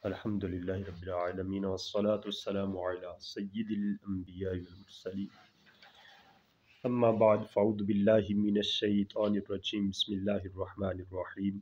الحمد للہ رب العالمین والصلاة والسلام علی سید الانبیاء والمرسلین اما بعد فاعوذ باللہ من الشیطان الرجیم بسم اللہ الرحمن الرحیم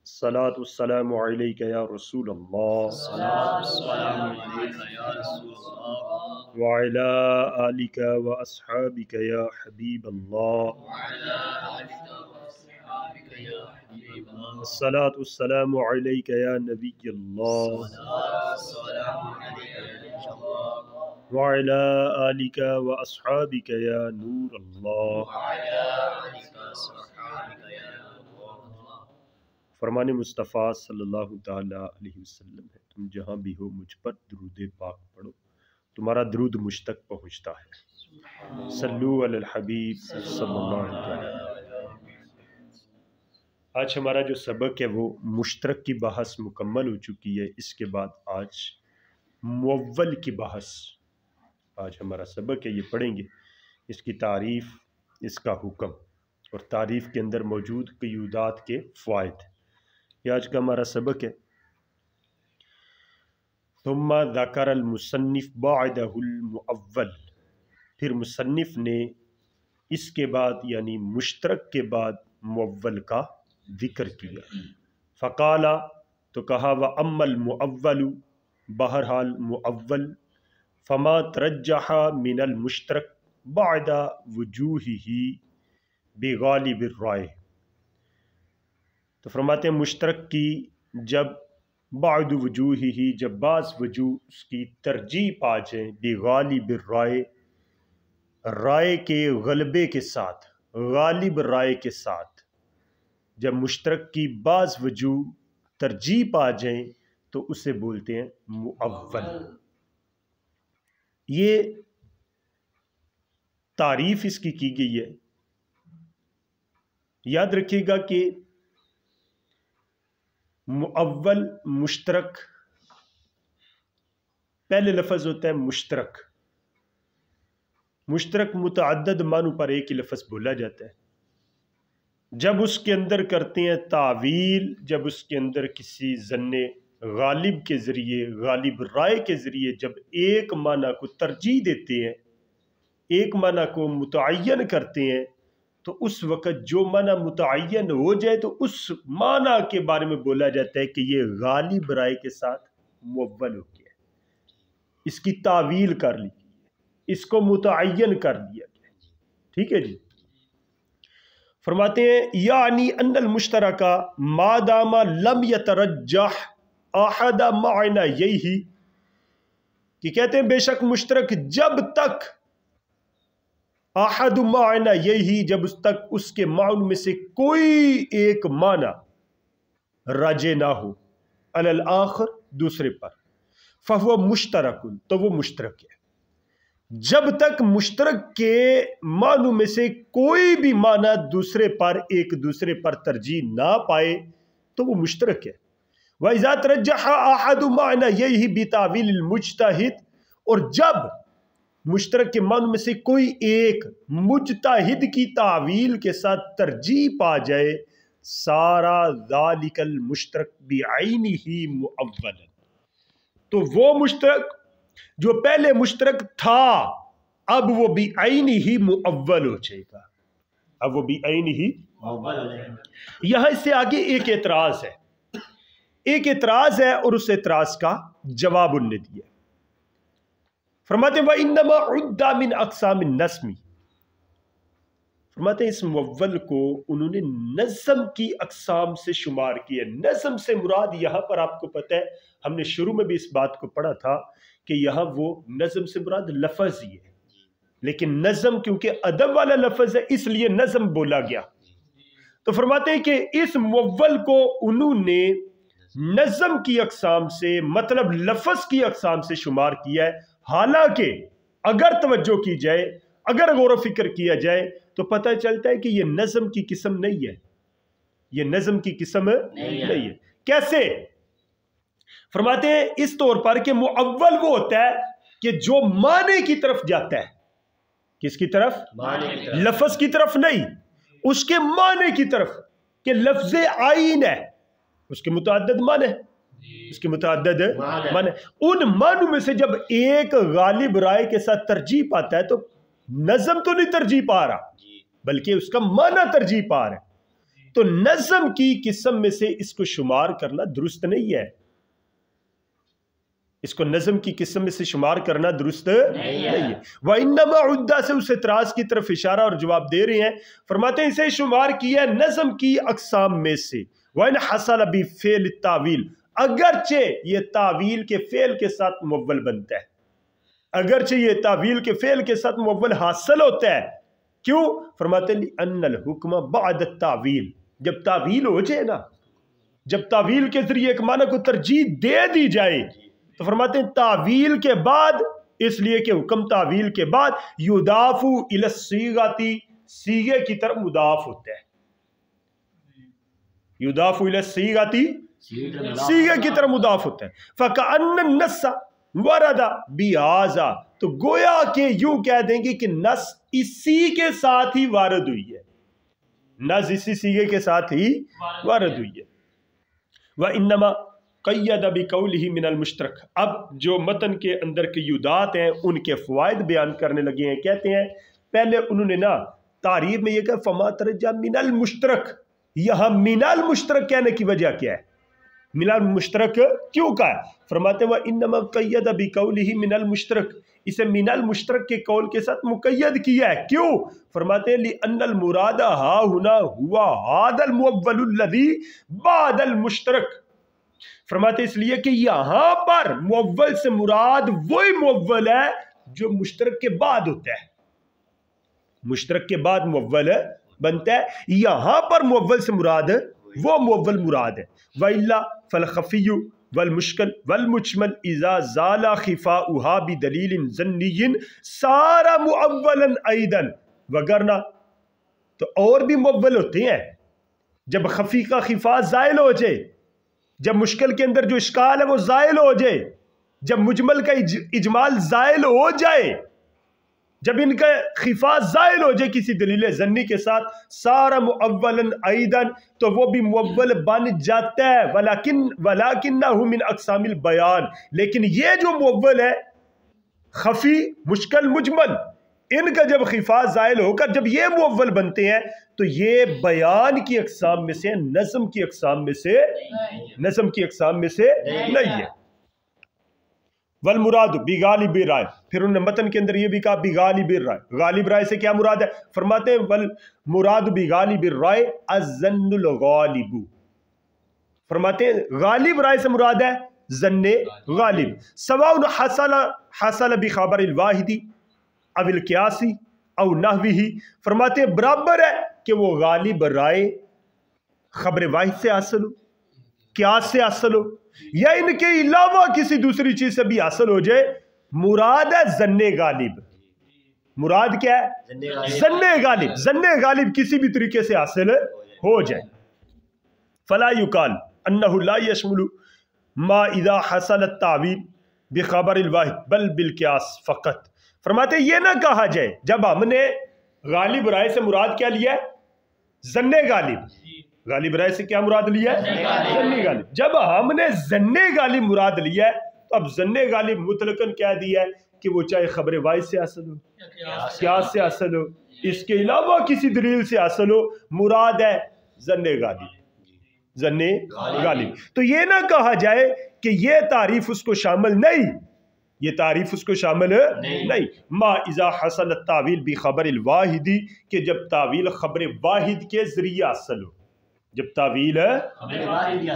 الصلاة والسلام علیک یا رسول اللہ وعلی آلک واصحابک یا حبیب اللہ الصلاة والسلام علیک یا نبی اللہ وعلی آلک واصحابک یا نور اللہ۔ فرمان مصطفیٰ صلی اللہ تعالی علیہ وسلم ہے، تم جہاں بھی ہو مجھ پر درود پاک پڑھو، تمہارا درود مجھ تک پہنچتا ہے۔ صلو علی الحبیب صلی اللہ علیہ وسلم۔ آج ہمارا جو سبق ہے وہ مشترک کی بحث مکمل ہو چکی ہے، اس کے بعد آج مول کی بحث، آج ہمارا سبق ہے، یہ پڑھیں گے، اس کی تعریف، اس کا حکم اور تعریف کے اندر موجود قیودات کے فوائد، یہ آج کا ہمارا سبق ہے۔ ثم ذکر المصنف بعدہ المؤول، پھر مصنف نے اس کے بعد یعنی مشترک کے بعد مؤول کا ذکر کیا۔ فقال، تو کہا، وَأَمَّا الْمُؤَوَّلُ، بہرحال مؤول، فما ترجح من المشترک بعد وجوہہ بغالب الرائے، تو فرماتے ہیں مشترک کی جب بعد وجوہہ، جب بعض وجوہ اس کی ترجیح پا جائیں، بغالب الرائے، رائے کے غلبے کے ساتھ، غالب رائے کے ساتھ، جب مشترک کی بعض وجوہ ترجیح پا جائیں تو اسے بولتے ہیں مؤول۔ یہ تعریف اس کی گئی ہے۔ یاد رکھیے گا کہ مؤول مشترک، پہلے لفظ ہوتا ہے مشترک، مشترک متعدد معنوں پر ایک ہی لفظ بولا جاتا ہے۔ جب اس کے اندر کرتے ہیں تعویل، جب اس کے اندر کسی ظن غالب کے ذریعے، غالب رائے کے ذریعے جب ایک معنی کو ترجیح دیتے ہیں، ایک معنی کو متعین کرتے ہیں، تو اس وقت جو معنی متعین ہو جائے تو اس معنی کے بارے میں بولا جاتا ہے کہ یہ غالب رائے کے ساتھ مؤول ہو گیا، اس کی تعویل کر لی گئی، اس کو متعین کر دیا گیا۔ ٹھیک ہے جی، فرماتے ہیں یعنی ان المشترک ما دام لم یترجح احد معنییہ، کہ کہتے ہیں بے شک مشترک جب تک احد معنییہ، جب اس تک اس کے معنی میں سے کوئی ایک معنی راجع نہ ہو علی الاخر، دوسرے پر، فہو مشترک، تو وہ مشترک ہے۔ جب تک مشترک کے معنوں میں سے کوئی بھی معنی دوسرے پر، ایک دوسرے پر ترجیح نہ پائے تو وہ مشترک ہے۔ وَإِذَا تَرَجَّحَ أَحَدُ مَعْنَيَيْهِ بِتَأْوِيلِ الْمُجْتَهِدِ، اور جب مشترک کے معنوں میں سے کوئی ایک مجتہد کی تعویل کے ساتھ ترجیح پا جائے، سارا ذَلِكَ الْمُشْتَرَكُ بِعَيْنِهِ مُؤَوَّلًا، تو وہ مشترک جو پہلے مشترک تھا اب وہ بعینہ ہی مؤول ہو جائے گا، اب وہ بعینہ ہی مؤول ہو جائے گا۔ یہاں اس سے آگے ایک اعتراض ہے، ایک اعتراض ہے، اور اس اعتراض کا جواب انہوں نے دیا۔ فرماتے ہیں وَإِنَّمَا عُدَّ مِنْ أَقْسَامِ النَّظْمِ، فرماتے ہیں اس مؤول کو انہوں نے نظم کی اقسام سے شمار کیا۔ نظم سے مراد یہاں پر آپ کو پتہ ہے، ہم نے شروع میں بھی اس بات کو پڑھا تھا کہ یہاں وہ نظم سے مراد لفظ ہی ہے، لیکن نظم کیونکہ ادب والا لفظ ہے اس لیے نظم بولا گیا۔ تو فرماتے ہیں کہ اس مؤول کو انہوں نے نظم کی اقسام سے، مطلب لفظ کی اقسام سے شمار کیا ہے۔ حالانکہ اگر توجہ کی جائے، اگر غور و فکر کیا جائے تو پتہ چلتا ہے کہ یہ نظم کی قسم نہیں ہے، یہ نظم کی قسم نہیں ہے۔ کیسے؟ فرماتے ہیں اس طور پر کہ مؤول وہ ہوتا ہے کہ جو معنی کی طرف جاتا ہے، کس کی طرف؟ لفظ کی طرف نہیں، اس کے معنی کی طرف، کہ لفظ آئین ہے، اس کے متعدد معنی ہے، اس کے متعدد معنی. ان معنوں میں سے جب ایک غالب رائے کے ساتھ ترجیح پاتا ہے تو نظم تو نہیں ترجیح پا رہا بلکہ اس کا معنی ترجیح پا رہا ہے. تو نظم کی قسم میں سے اس کو شمار کرنا درست نہیں ہے. اس کو نظم کی قسم میں سے شمار کرنا درست نہیں ہے. وَإِنَّمَا عُدَّا سے اس اعتراض کی طرف اشارہ اور جواب دے رہے ہیں. فرماتے ہیں اسے شمار کیا نظم کی اقسام میں سے. وَإِنْ حَصَلَ بِفِعْلِ التَّعْوِيلِ اگرچہ یہ تعویل کے فعل کے ساتھ مول بنتا ہے. اگرچہ یہ تعویل کے فعل کے ساتھ مول حاصل ہوتا ہے. کیوں؟ فرماتے ہیں لِأَنَّ الْحُكْمَ بَعْدَ التَّعْوِيل جب تعویل ہو جائے نا جب تعویل کے ذریعے ایک معنی کو ترجیح دے دی جائے تو فرماتے ہیں تعویل کے بعد اس لیے کہ حکم تعویل کے بعد یضاف الی الصیغۃ صیغے کی طرف مضاف ہوتا ہے. یضاف الی الصیغۃ صیغے کی طرف مضاف ہوتا ہے. فکأن النص ورد بہذا تو گویا کہ یوں کہہ دیں گے کہ نص اسی کے ساتھ ہی وارد ہوئی ہے. نص اسی صیغے کے ساتھ ہی وارد ہوئی ہے. وَإِنَّمَا قید بقولہ من المشترک اب جو متن کے اندر قیودات ہیں ان کے فوائد بیان کرنے لگے ہیں. کہتے ہیں پہلے انہوں نے نا تعریف میں یہ کہا فما ترجع من المشترک. یہاں من المشترک کہنے کی وجہ کیا ہے؟ من المشترک کیوں کہا ہے؟ فرماتے ہیں وَإِنَّمَا قَيَّدَ بِقَوْلِهِ مِنَ الْمُشْتَرَكِ اسے من المشترک کے قول کے ساتھ مقید کیا ہے. کیوں؟ فرماتے ہیں لِأَنَّ الْمُرَادَ هَا هُنَا هُوَ هَذَا الْمُوَّلُ الَّذِي بَعْدَ الْمُشْتَرَكِ فرماتے اس لیے کہ یہاں پر مول سے مراد وہی مول ہے جو مشترک کے بعد ہوتا ہے. مشترک کے بعد مول بنتا ہے. یہاں پر مول سے مراد وہ مول مراد ہے. وَإِلَّا فَالْخَفِيُّ وَالْمُشْكَلُ وَالْمُجْمَلُ إِذَا زَالَ خِفَاؤُهَا بِدَلِيلٍ ظَنِّيٍّ صَارَ مُؤَوَّلًا أَيْضًا وگرنہ تو اور بھی مول ہوتے ہیں. جب خفی کا خفا زائل ہو جائے جب مشکل کے اندر جو اشکال ہے وہ زائل ہو جائے جب مجمل کا اجمال زائل ہو جائے جب ان کا خفا زائل ہو جائے کسی دلیل ظنی کے ساتھ سارا مؤولا ایضا تو وہ بھی مؤول بن جاتا ہے. ولکنہ من اقسام البیان لیکن یہ جو مؤول ہے خفی مشکل مجمل ان کا جب خفا زائل ہو کر جب یہ مؤول بنتے ہیں تو یہ بیان کی اقسام میں سے نظم کی اقسام میں سے نہیں ہے. والمراد بغالب رائے پھر انہوں نے متن کے اندر یہ بھی کہا بغالب رائے. غالب رائے سے کیا مراد ہے؟ فرماتے ہیں والمراد بغالب رائے الظن الغالب. فرماتے ہیں غالب رائے سے مراد ہے ظن غالب. سواء حصل بخبر الواحد او القیاس او نحوہ فرماتے ہیں برابر ہے کہ وہ غالب رائے خبر واحد سے حاصل ہو قیاس سے حاصل ہو یا ان کے علاوہ کسی دوسری چیز سے بھی حاصل ہو جائے. مراد ہے ظن غالب. مراد کیا ہے؟ ظن غالب. ظن غالب کسی بھی طریقے سے حاصل ہو جائے. فلا یقال انہ لا یشمل ما اذا حصل التعویل بخبر الواحد بل بالقیاس فقط. فرماتے یہ نہ کہا جائے جب ہم نے غالب رائے سے مراد کیا لیا ہے ظن غالب. غالب رائے سے کیا مراد لیا ہے ظن غالب. جب ہم نے ظن غالب مراد لیا ہے تو اب ظن غالب مطلقاً کیا دیا ہے کہ وہ چاہے خبر واحد سے حاصل ہو قیاس سے حاصل ہو اس کے علاوہ کسی دلیل سے حاصل ہو مراد ہے ظن غالب. ظن غالب تو یہ نہ کہا جائے کہ یہ تعریف اس کو شامل نہیں یہ تعریف اس کو شامل نہیں. ما اذا حصل التعویل بخبر الواحد کہ جب تعویل خبر واحد کے ذریعے حاصل ہو جب تعویل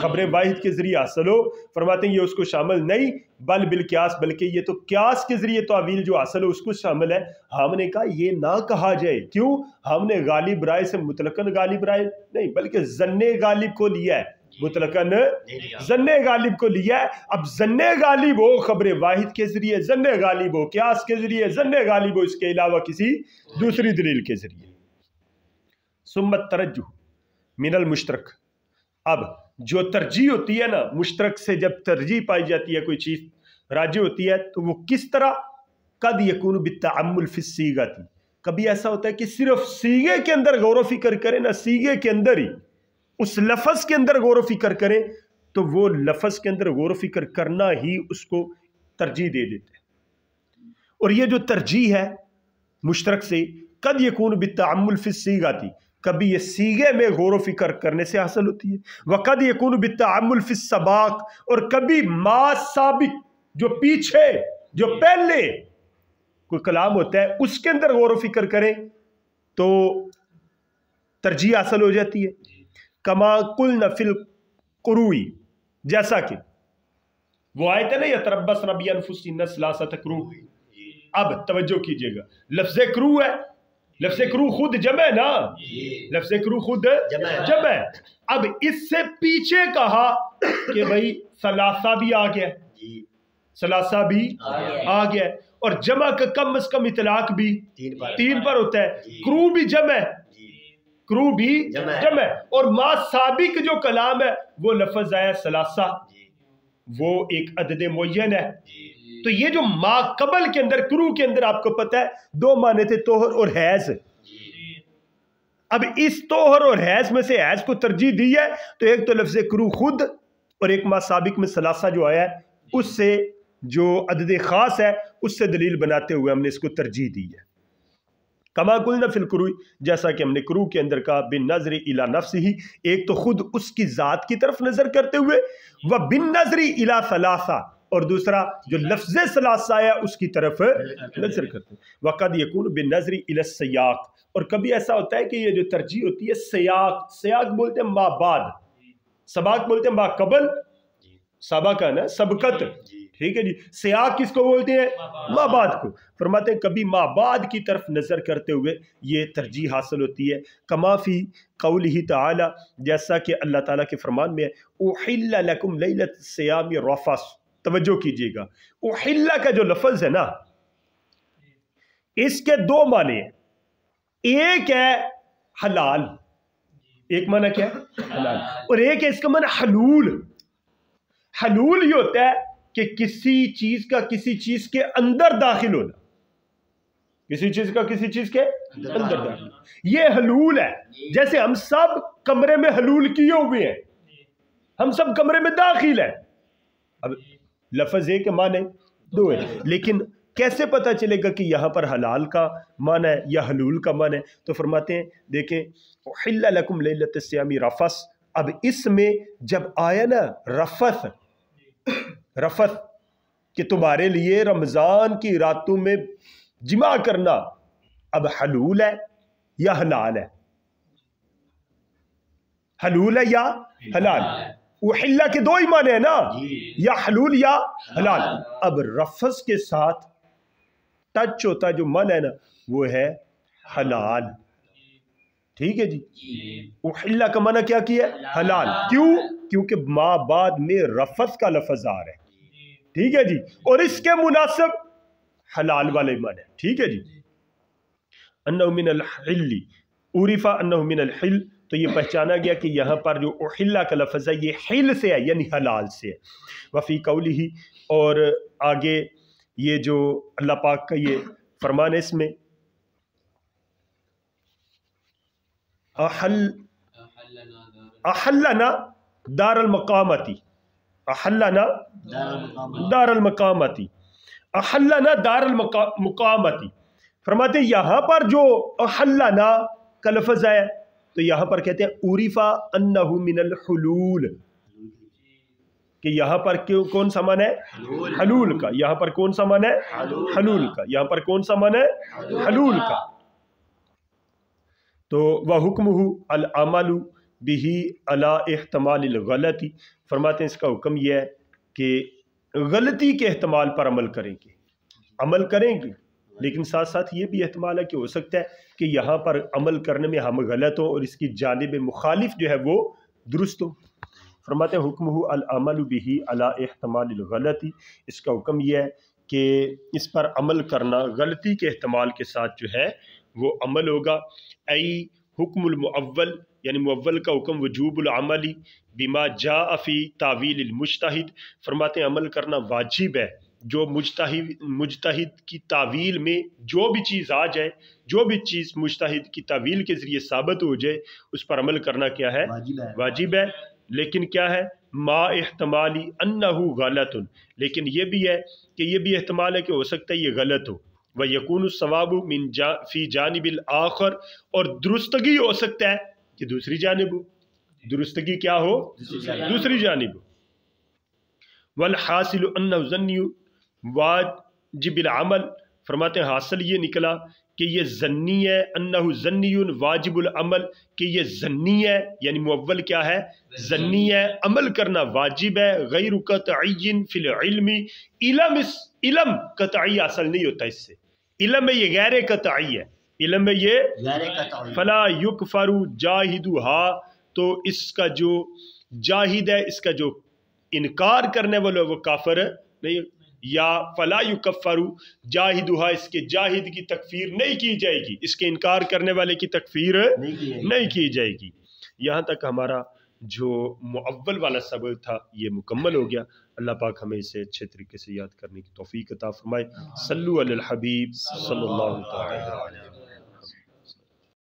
خبر واحد کے ذریعے حاصل ہو فرماتے ہیں یہ اس کو شامل نہیں بل بالقیاس بلکہ یہ تو قیاس کے ذریعے تعویل جو حاصل ہو اس کو شامل ہے. ہم نے کہا یہ نہ کہا جائے. کیوں؟ ہم نے غالب رائے سے مطلقاً غالب رائے نہیں بلکہ ظن غالب کو لیا ہے مطلقاً ظن غالب کو لیا ہے. اب ظن غالب ہو خبر واحد کے ذریعے ظن غالب ہو قیاس کے ذریعے ظن غالب ہو اس کے علاوہ کسی دوسری دلیل کے ذریعے. ثم الترجح من المشترک اب جو ترجیح ہوتی ہے نا مشترک سے جب ترجیح پائی جاتی ہے کوئی چیز راجح ہوتی ہے تو وہ کس طرح قد یکون بالتعمل فی الصیغۃ کبھی ایسا ہوتا ہے کہ صرف صیغے کے اندر غور و فکر کریں نا صیغے کے اندر ہی اس لفظ کے اندر غور و فکر کریں تو وہ لفظ کے اندر غور و فکر کرنا ہی اس کو ترجیح دے دیتے ہیں۔ اور یہ جو ترجیح ہے مشترک سے قد یکون بالتعمل فی الصیغۃ، کبھی یہ سیغے میں غور و فکر کرنے سے حاصل ہوتی ہے، وقد یکون بالتعمل فی السباق، اور کبھی ما سابق جو پیچھے جو پہلے کوئی کلام ہوتا ہے اس کے اندر غور و فکر کریں تو ترجیح حاصل ہو جاتی ہے۔ کما قلنا فی القروء، جیسا کہ وہ آیت ہے نا یتربصن بانفسہن ثلاثۃ قروء، اب توجہ کیجئے گا، لفظ کرو ہے، لفظ کرو خود جمع ہے نا، لفظ کرو خود جمع ہے، اب اس سے پیچھے کہا کہ بھئی ثلاثہ بھی آ گیا، ثلاثہ بھی آ گیا، اور جمع کا کم از کم اطلاق بھی 3 پر ہوتا ہے، کرو بھی جمع ہے، کرو بھی جمع ہے، اور ما سابق جو کلام ہے وہ لفظ آیا ثلاثہ، وہ ایک عدد معین ہے۔ تو یہ جو ما قبل کے اندر کرو کے اندر آپ کو پتہ ہے 2 معنی تھے، طہر اور حیض، اب اس طہر اور حیض میں سے حیض کو ترجیح دی ہے تو ایک تو لفظ کرو خود اور ایک ما سابق میں ثلاثہ جو آیا ہے اس سے جو عدد خاص ہے اس سے دلیل بناتے ہوئے ہم نے اس کو ترجیح دی ہے۔ کما قلنا فی القروء، جیسا کہ ہم نے کرو کے اندر کہا، بالنظر الی نفسہ، ایک تو خود اس کی ذات کی طرف نظر کرتے ہوئے، و بالنظر الی ثلاثہ، اور دوسرا جو لفظ ثلاثہ ہے اس کی طرف نظر کرتے ہیں، وقد یکون بالنظر الی السیاق، اور کبھی ایسا ہوتا ہے کہ یہ جو ترجیح ہوتی ہے سیاق، سیاق بولتے ہیں ما بعد، سباق بولتے ہیں ما قبل، سبق ہے نا سبقت، ٹھیک ہے جی، سیاق کس کو بولتے ہیں؟ ما بعد کو، فرماتے ہیں کبھی ما بعد کی طرف نظر کرتے ہوئے یہ ترجیح حاصل ہوتی ہے، کما فی قولہ تعالی، جیسا کہ اللہ تعالیٰ کے فرمان میں ہے، احل لکم لیلۃ الصیام الرفث، توجہ کیجئے گا، احل کا جو لفظ ہے نا اس کے 2 معنی ہیں، ایک ہے حلال، ایک معنی کیا ہے؟ حلال، اور ایک ہے اس کا معنی حلول۔ حلول یہ ہوتا ہے کہ کسی چیز کا کسی چیز کے اندر داخل ہونا، کسی چیز کا کسی چیز کے اندر داخل ہونا، یہ حلول ہے۔ جیسے ہم سب کمرے میں حلول کیے ہوئے ہیں، ہم سب کمرے میں داخل ہیں، اب لفظ ایک معنی 2 ہے، لیکن کیسے پتہ چلے گا کہ یہاں پر حلال کا معنی ہے یا حلول کا معنی ہے؟ تو فرماتے ہیں دیکھیں احل لکم لیلۃ الصیام رفث، اب اس میں جب آیا نا رفث، رفث کہ تمہارے لیے رمضان کی راتوں میں جمع کرنا، اب حلول ہے یا حلال ہے؟ حلول ہے یا حلال؟ احلہ کے 2 ہی معنی ہیں نا، یا حلول یا حلال۔ اب رفث کے ساتھ ٹچ ہوتا جو معنی ہے نا وہ ہے حلال، ٹھیک ہے جی، احلہ کا معنی کیا کیا ہے؟ حلال، کیوں؟ کیونکہ ما بعد میں رفث کا لفظ آ رہا ہے، ٹھیک ہے جی، اور اس کے مناسب حلال والے معنی، ٹھیک ہے جی۔ انہ من الحل، عرف انہ من الحل، تو یہ پہچانا گیا کہ یہاں پر جو احلہ کا لفظ ہے یہ حل سے ہے یعنی حلال سے ہے۔ وفی قولہ، اور آگے یہ جو اللہ پاک کا یہ فرمان ہے اس میں احلنا دار المقامتی، احلنا دار المقامتی، احلنا دار المقامتی، فرماتے ہیں یہاں پر جو احلنا کا لفظ ہے تو یہاں پر کہتے ہیں عرفا انہ من الحلول، کہ یہاں پر کون سا معنی ہے؟ حلول کا، یہاں پر کون سا معنی ہے؟ حلول کا، یہاں پر کون سا معنی ہے؟ حلول کا۔ تو وَحُكْمُهُ الْعَمَلُ بِهِ عَلَىٰ احتمال الغلطی، فرماتے ہیں اس کا حکم یہ ہے کہ غلطی کے احتمال پر عمل کریں گے، عمل کریں گے، لیکن ساتھ ساتھ یہ بھی احتمال ہے کہ ہو سکتا ہے کہ یہاں پر عمل کرنے میں ہم غلط ہوں اور اس کی جانب مخالف جو ہے وہ درست ہو۔ فرماتے ہیں حکمہ العمل بہ علی احتمال الغلطی، اس کا حکم یہ ہے کہ اس پر عمل کرنا غلطی کے احتمال کے ساتھ جو ہے وہ عمل ہوگا۔ ای حکم المعول، یعنی معول کا حکم وجوب العمل بما جاء فی تعویل المجتہد، فرماتے ہیں عمل کرنا واجب ہے جو مجتہد کی تعویل میں جو بھی چیز آ جائے، جو بھی چیز مجتہد کی تعویل کے ذریعے ثابت ہو جائے اس پر عمل کرنا کیا ہے؟ واجب ہے، لیکن کیا ہے؟ ما احتمالی انہو غلط، لیکن یہ بھی ہے کہ یہ بھی احتمال ہے کہ ہو سکتا ہے یہ غلط ہو، وَيَكُونُ الصَّوَابُ مِنْ فِي جانب الآخر، اور درستگی ہو سکتا ہے کہ دوسری جانب ہو، درستگی کیا ہو؟ دوسری جانب ہو۔ والحاصل انہ ظنی واجب العمل، فرماتے ہیں حاصل یہ نکلا کہ یہ ظنی ہے، انہ ظنی واجب العمل، کہ یہ ظنی ہے، یعنی مؤول کیا ہے؟ ظنی ہے، عمل کرنا واجب ہے، غیر قطعی فی العلم، علم قطعی حاصل نہیں ہوتا اس سے، علم میں یہ غیر قطعی ہے، علم میں یہ فلا یکفر جاہدہا، تو اس کا جو جاہد ہے، اس کا جو انکار کرنے والا وہ کافر نہیں، یا فلا یکفر جاہدہا، اس کے جاہد کی تکفیر نہیں کی جائے گی، اس کے انکار کرنے والے کی تکفیر نہیں کی جائے گی۔ یہاں تک ہمارا جو مؤول والا سبق تھا یہ مکمل ہو گیا۔ اللہ پاک ہمیں اسے اچھے طریقے سے یاد کرنے کی توفیق عطا فرمائے۔ صلو علی الحبیب صلی اللہ تعالی علیہ وسلم۔